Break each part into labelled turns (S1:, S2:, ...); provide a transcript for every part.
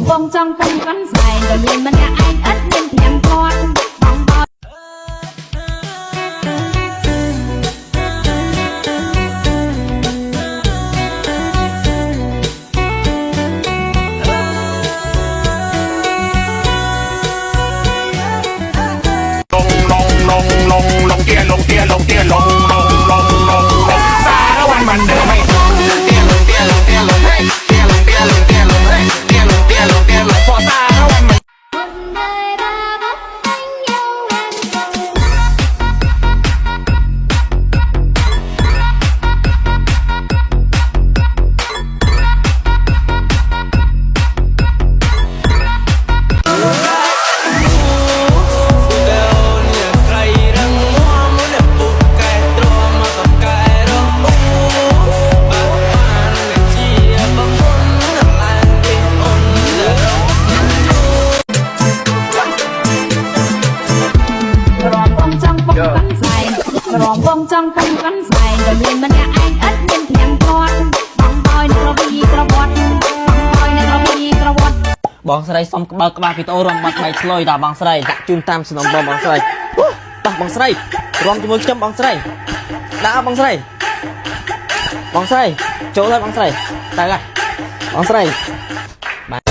S1: បងចង់ប៉ុនកាន់ស្បែកតែមានម្នាក់ឯងឥតមានទាំងគាត់បងបង
S2: ลงเตี้ยสารวันมันเดินไม่ตรงเตี้ยลงเตี้ยลงเตี้ยลงเฮ้ยเตี้ยลงเตี้ยลงเตี้ยลงเฮ้ยเตี้ยลงเตี้ยลงเตี้ยลงพอสารวันมัน
S1: รองបងចង់ប៉ុនកាន់ស្បែកតែមានម្នាក់ឯងឥតមានទាំងគាត់បងបอยនៅក្រវីក្រវត្តបងបอยនៅក្រវីក្រវត្ត
S3: បងស្រីសុំក្បាលពីតោរំបាត់បែកឆ្លុយតាបងស្រីដាក់ជូនតាមសំណុំបងស្រីតោះបងស្រីរំជាមួយខ្ញុំបងស្រីដាក់បងស្រីចូលហើយបងស្រីទៅហើយបងស្រីបាទ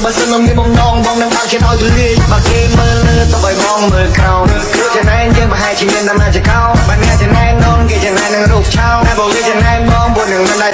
S4: បើសិនមកមានបំណងបងនឹងបើកជាឲ្យទូលាយបើគេមើលលើទៅឲ្យបងមើលក្រោមចំណែនយើងប្រហែលជាមានដំណើរចកោបើអ្នកចំណែននងគេចំណែននឹងរូបឆោតែបងគេចំណែនបងពួកនឹងមិនដែរ